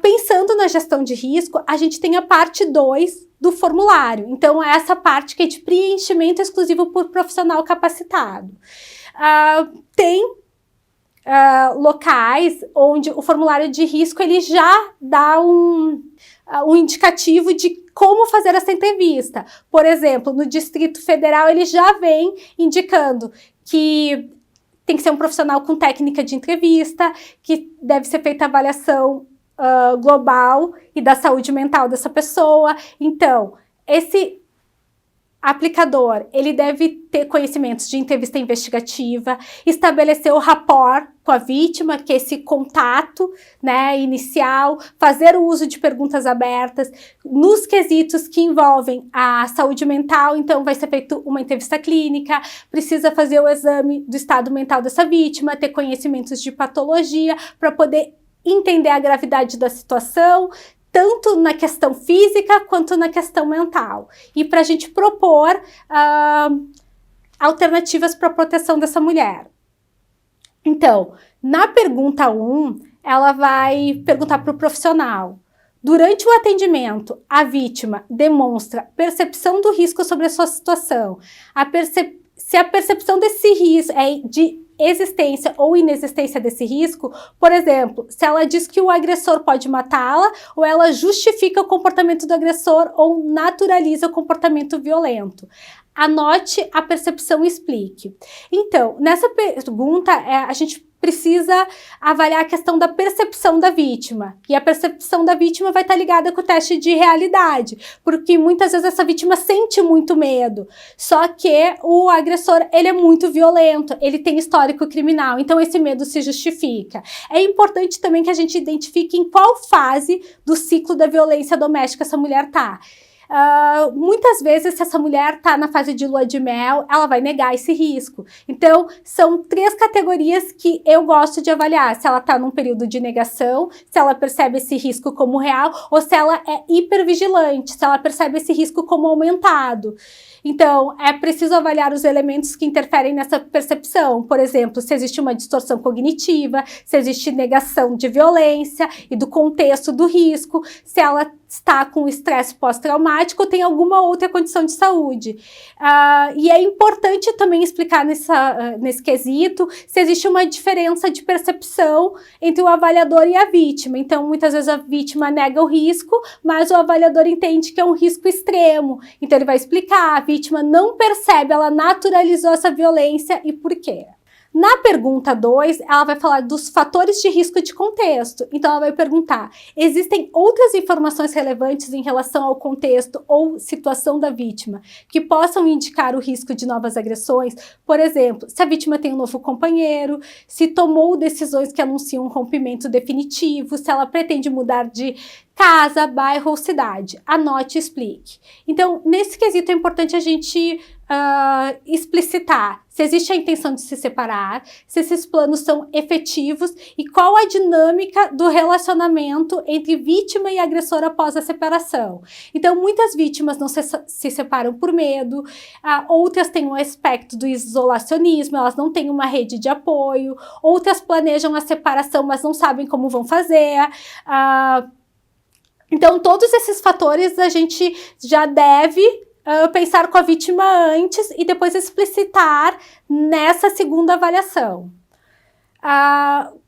Pensando na gestão de risco, a gente tem a parte 2 do formulário. Então, é essa parte que é de preenchimento exclusivo por profissional capacitado. Tem locais onde o formulário de risco ele já dá um indicativo de como fazer essa entrevista. Por exemplo, no Distrito Federal, ele já vem indicando que tem que ser um profissional com técnica de entrevista, que deve ser feita a avaliação global e da saúde mental dessa pessoa. Então, esse aplicador, ele deve ter conhecimentos de entrevista investigativa, estabelecer o rapport com a vítima, que é esse contato, né, inicial, fazer o uso de perguntas abertas, nos quesitos que envolvem a saúde mental, então vai ser feita uma entrevista clínica, precisa fazer o exame do estado mental dessa vítima, ter conhecimentos de patologia, para poder entender a gravidade da situação, tanto na questão física quanto na questão mental. E para a gente propor alternativas para a proteção dessa mulher. Então, na pergunta 1, ela vai perguntar para o profissional. Durante o atendimento, a vítima demonstra percepção do risco sobre a sua situação. Se a percepção desse risco é de existência ou inexistência desse risco, por exemplo, se ela diz que o agressor pode matá-la, ou ela justifica o comportamento do agressor ou naturaliza o comportamento violento. Anote a percepção e explique. Então, nessa pergunta, a gente precisa avaliar a questão da percepção da vítima. E a percepção da vítima vai estar ligada com o teste de realidade, porque muitas vezes essa vítima sente muito medo, só que o agressor, ele é muito violento, ele tem histórico criminal, então esse medo se justifica. É importante também que a gente identifique em qual fase do ciclo da violência doméstica essa mulher está. Muitas vezes, se essa mulher está na fase de lua de mel, ela vai negar esse risco. Então, são 3 categorias que eu gosto de avaliar. Se ela está num período de negação, se ela percebe esse risco como real, ou se ela é hipervigilante, se ela percebe esse risco como aumentado. Então, é preciso avaliar os elementos que interferem nessa percepção. Por exemplo, se existe uma distorção cognitiva, se existe negação de violência e do contexto do risco, se ela está com estresse pós-traumático ou tem alguma outra condição de saúde. E é importante também explicar nesse quesito se existe uma diferença de percepção entre o avaliador e a vítima. Então, muitas vezes a vítima nega o risco, mas o avaliador entende que é um risco extremo. Então, ele vai explicar, a vítima não percebe, ela naturalizou essa violência e por quê? Na pergunta 2, ela vai falar dos fatores de risco de contexto. Então, ela vai perguntar, existem outras informações relevantes em relação ao contexto ou situação da vítima que possam indicar o risco de novas agressões? Por exemplo, se a vítima tem um novo companheiro, se tomou decisões que anunciam um rompimento definitivo, se ela pretende mudar de casa, bairro ou cidade. Anote e explique. Então, nesse quesito é importante a gente explicitar se existe a intenção de se separar, se esses planos são efetivos e qual a dinâmica do relacionamento entre vítima e agressor após a separação. Então, muitas vítimas não se separam por medo, outras têm um aspecto do isolacionismo, elas não têm uma rede de apoio, outras planejam a separação, mas não sabem como vão fazer. Então, todos esses fatores a gente já deve pensar com a vítima antes e depois explicitar nessa segunda avaliação.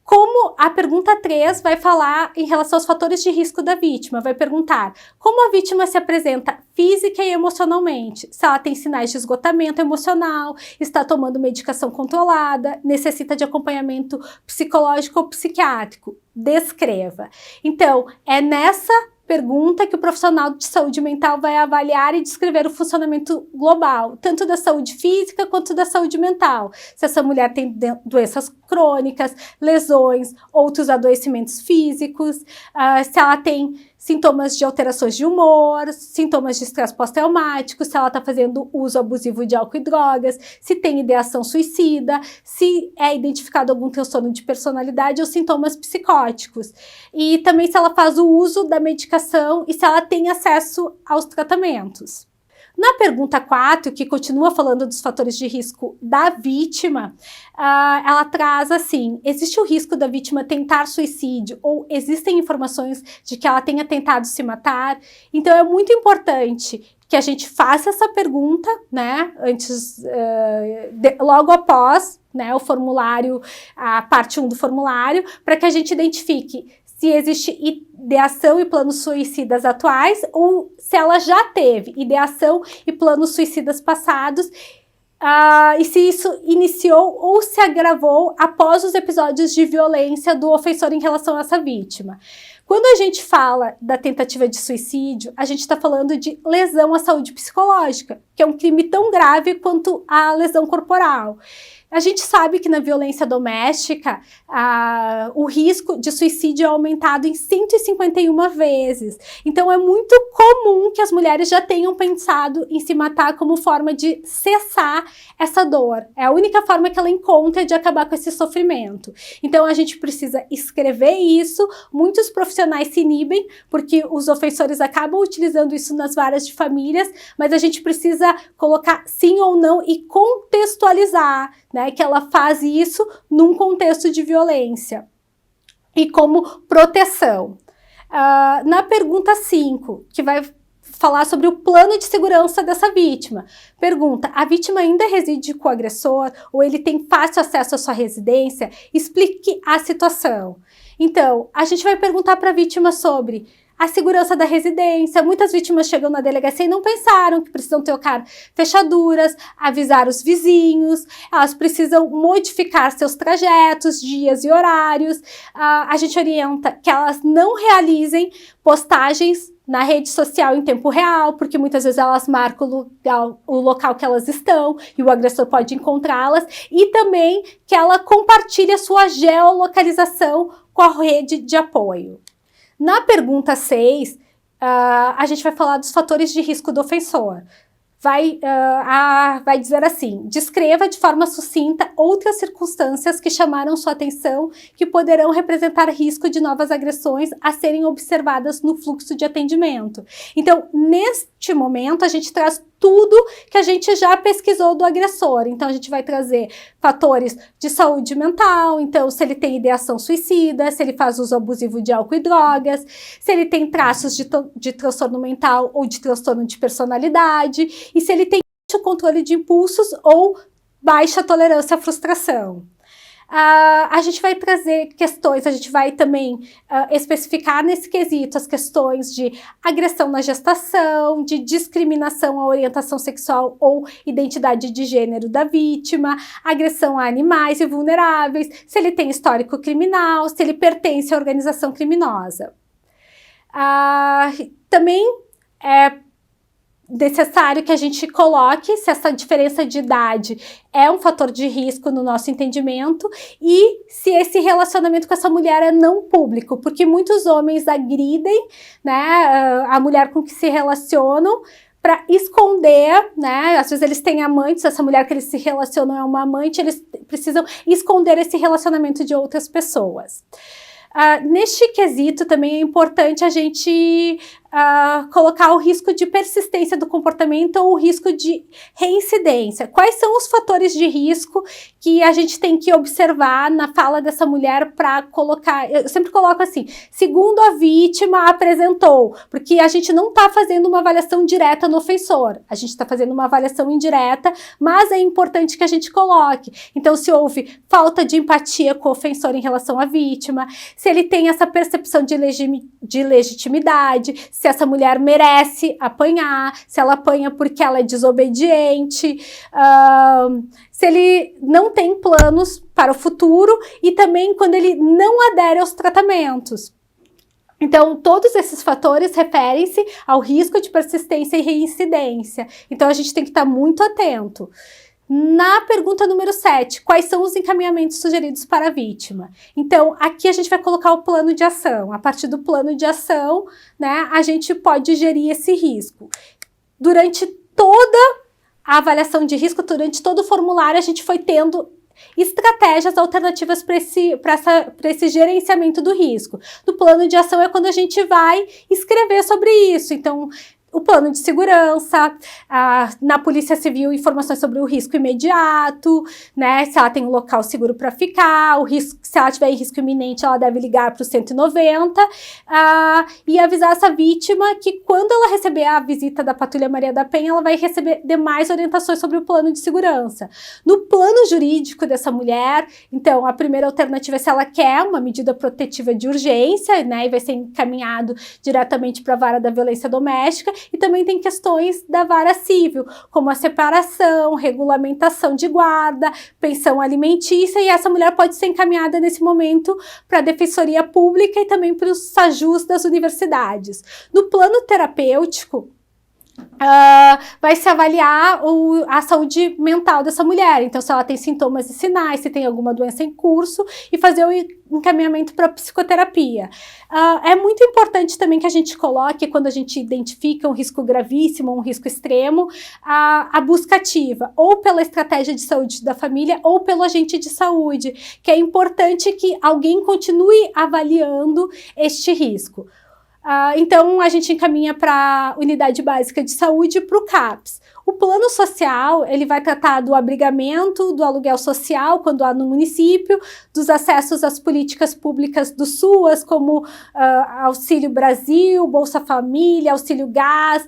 Como a pergunta 3 vai falar em relação aos fatores de risco da vítima, vai perguntar como a vítima se apresenta física e emocionalmente, se ela tem sinais de esgotamento emocional, está tomando medicação controlada, necessita de acompanhamento psicológico ou psiquiátrico. Descreva. Então, é nessa pergunta que o profissional de saúde mental vai avaliar e descrever o funcionamento global, tanto da saúde física quanto da saúde mental. Se essa mulher tem doenças crônicas, lesões, outros adoecimentos físicos, se ela tem sintomas de alterações de humor, sintomas de estresse pós-traumático, se ela está fazendo uso abusivo de álcool e drogas, se tem ideação suicida, se é identificado algum transtorno de personalidade ou sintomas psicóticos. E também se ela faz o uso da medicação e se ela tem acesso aos tratamentos. Na pergunta 4, que continua falando dos fatores de risco da vítima, ela traz assim: existe o risco da vítima tentar suicídio ou existem informações de que ela tenha tentado se matar? Então é muito importante que a gente faça essa pergunta, né, antes, logo após, né, o formulário, a parte 1 do formulário, para que a gente identifique se existe ideação e planos suicidas atuais ou se ela já teve ideação e planos suicidas passados, e se isso iniciou ou se agravou após os episódios de violência do ofensor em relação a essa vítima. Quando a gente fala da tentativa de suicídio, a gente está falando de lesão à saúde psicológica, que é um crime tão grave quanto a lesão corporal. A gente sabe que na violência doméstica, o risco de suicídio é aumentado em 151 vezes. Então, é muito comum que as mulheres já tenham pensado em se matar como forma de cessar essa dor. É a única forma que ela encontra de acabar com esse sofrimento. Então, a gente precisa escrever isso. Muitos profissionais se inibem, porque os ofensores acabam utilizando isso nas varas de famílias, mas a gente precisa colocar sim ou não e contextualizar, né, que ela faz isso num contexto de violência e como proteção. Na pergunta 5, que vai falar sobre o plano de segurança dessa vítima. Pergunta: a vítima ainda reside com o agressor ou ele tem fácil acesso à sua residência? Explique a situação. Então, a gente vai perguntar para a vítima sobre a segurança da residência. Muitas vítimas chegam na delegacia e não pensaram que precisam trocar fechaduras, avisar os vizinhos, elas precisam modificar seus trajetos, dias e horários. A gente orienta que elas não realizem postagens na rede social em tempo real, porque muitas vezes elas marcam o local que elas estão e o agressor pode encontrá-las, e também que ela compartilhe a sua geolocalização com a rede de apoio. Na pergunta 6, a gente vai falar dos fatores de risco do ofensor. Vai dizer assim: descreva de forma sucinta outras circunstâncias que chamaram sua atenção que poderão representar risco de novas agressões a serem observadas no fluxo de atendimento. Então, neste momento, a gente traz tudo que a gente já pesquisou do agressor. Então, a gente vai trazer fatores de saúde mental, então, se ele tem ideação suicida, se ele faz uso abusivo de álcool e drogas, se ele tem traços de transtorno mental ou de transtorno de personalidade, e se ele tem baixo controle de impulsos ou baixa tolerância à frustração. A gente vai trazer questões, a gente vai também especificar nesse quesito as questões de agressão na gestação, de discriminação à orientação sexual ou identidade de gênero da vítima, agressão a animais e vulneráveis, se ele tem histórico criminal, se ele pertence à organização criminosa. Também é necessário que a gente coloque se essa diferença de idade é um fator de risco no nosso entendimento e se esse relacionamento com essa mulher é não público, porque muitos homens agridem, né, a mulher com que se relacionam para esconder, né, às vezes eles têm amantes, essa mulher que eles se relacionam é uma amante, eles precisam esconder esse relacionamento de outras pessoas. Neste quesito também é importante a gente colocar o risco de persistência do comportamento ou o risco de reincidência. Quais são os fatores de risco que a gente tem que observar na fala dessa mulher para colocar? Eu sempre coloco assim: segundo a vítima apresentou, porque a gente não está fazendo uma avaliação direta no ofensor, a gente está fazendo uma avaliação indireta, mas é importante que a gente coloque. Então, se houve falta de empatia com o ofensor em relação à vítima, se ele tem essa percepção de legitimidade, se essa mulher merece apanhar, se ela apanha porque ela é desobediente, se ele não tem planos para o futuro e também quando ele não adere aos tratamentos. Então, todos esses fatores referem-se ao risco de persistência e reincidência. Então, a gente tem que estar muito atento. Na pergunta número 7, quais são os encaminhamentos sugeridos para a vítima? Então, aqui a gente vai colocar o plano de ação. A partir do plano de ação, né, a gente pode gerir esse risco. Durante toda a avaliação de risco, durante todo o formulário, a gente foi tendo estratégias alternativas para esse gerenciamento do risco. No plano de ação é quando a gente vai escrever sobre isso. Então, o plano de segurança, na Polícia Civil, informações sobre o risco imediato, né? Se ela tem um local seguro para ficar, o risco, se ela tiver em risco iminente, ela deve ligar para o 190 e avisar essa vítima que quando ela receber a visita da Patrulha Maria da Penha, ela vai receber demais orientações sobre o plano de segurança. No plano jurídico dessa mulher, então, a primeira alternativa é se ela quer uma medida protetiva de urgência, né? E vai ser encaminhado diretamente para a vara da violência doméstica. E também tem questões da vara civil, como a separação, regulamentação de guarda, pensão alimentícia, e essa mulher pode ser encaminhada nesse momento para a Defensoria Pública e também para os SAJUs das universidades. No plano terapêutico, vai se avaliar a saúde mental dessa mulher, então se ela tem sintomas e sinais, se tem alguma doença em curso, e fazer o encaminhamento para psicoterapia. É muito importante também que a gente coloque, quando a gente identifica um risco gravíssimo, um risco extremo, a busca ativa, ou pela estratégia de saúde da família, ou pelo agente de saúde, que é importante que alguém continue avaliando este risco. Então, a gente encaminha para a Unidade Básica de Saúde, para o CAPS. O plano social, ele vai tratar do abrigamento, do aluguel social, quando há no município, dos acessos às políticas públicas do SUAS, como Auxílio Brasil, Bolsa Família, Auxílio Gás,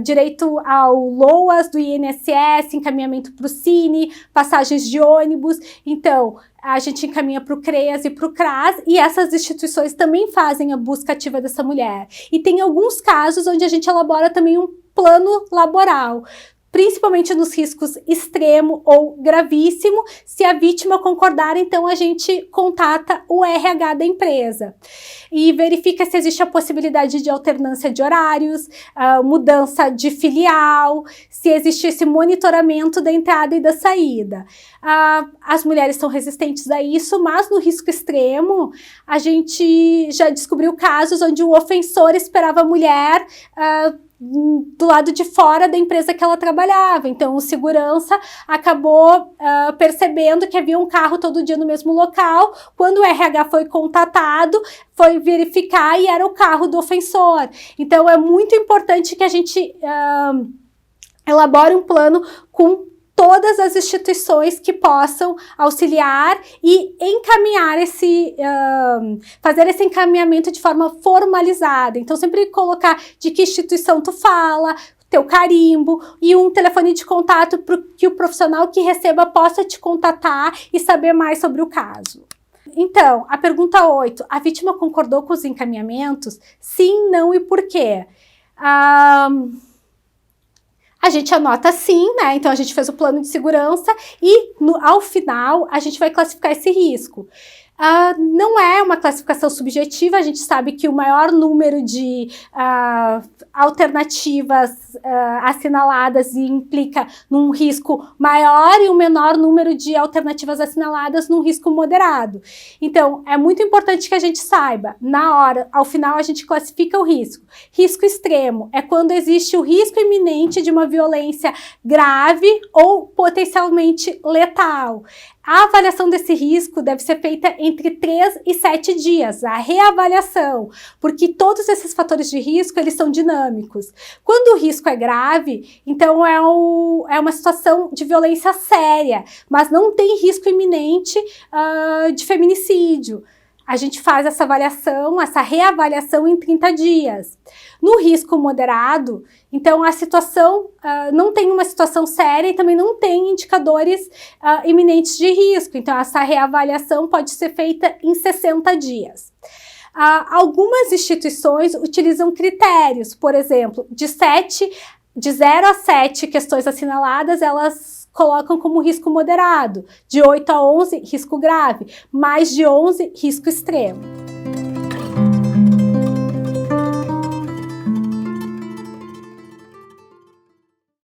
direito ao LOAS do INSS, encaminhamento para o Cine, passagens de ônibus. Então, a gente encaminha para o CREAS e para o CRAS, e essas instituições também fazem a busca ativa dessa mulher. E tem alguns casos onde a gente elabora também um plano laboral, principalmente nos riscos extremo ou gravíssimo. Se a vítima concordar, então a gente contata o RH da empresa e verifica se existe a possibilidade de alternância de horários, mudança de filial, se existe esse monitoramento da entrada e da saída. As mulheres são resistentes a isso, mas no risco extremo, a gente já descobriu casos onde o ofensor esperava a mulher do lado de fora da empresa que ela trabalhava. Então, o segurança acabou percebendo que havia um carro todo dia no mesmo local. Quando o RH foi contatado, foi verificar e era o carro do ofensor. Então, é muito importante que a gente elabore um plano com todas as instituições que possam auxiliar e encaminhar fazer esse encaminhamento de forma formalizada. Então, sempre colocar de que instituição tu fala, teu carimbo e um telefone de contato para que o profissional que receba possa te contatar e saber mais sobre o caso. Então, a pergunta 8, a vítima concordou com os encaminhamentos? Sim, não e por quê? A gente anota sim, né? Então, a gente fez o plano de segurança e, ao final, a gente vai classificar esse risco. Não é uma classificação subjetiva, a gente sabe que o maior número de alternativas assinaladas implica num risco maior e o menor número de alternativas assinaladas num risco moderado. Então, é muito importante que a gente saiba, na hora, ao final, a gente classifica o risco. Risco extremo é quando existe o risco iminente de uma violência grave ou potencialmente letal. A avaliação desse risco deve ser feita entre 3 e 7 dias, a reavaliação, porque todos esses fatores de risco, eles são dinâmicos. Quando o risco é grave, então é uma situação de violência séria, mas não tem risco iminente de feminicídio. A gente faz essa avaliação, essa reavaliação em 30 dias. No risco moderado, então a situação não tem uma situação séria e também não tem indicadores iminentes de risco. Então essa reavaliação pode ser feita em 60 dias. Algumas instituições utilizam critérios, por exemplo, de 0 a 7 questões assinaladas, elas colocam como risco moderado, de 8 a 11, risco grave, mais de 11, risco extremo.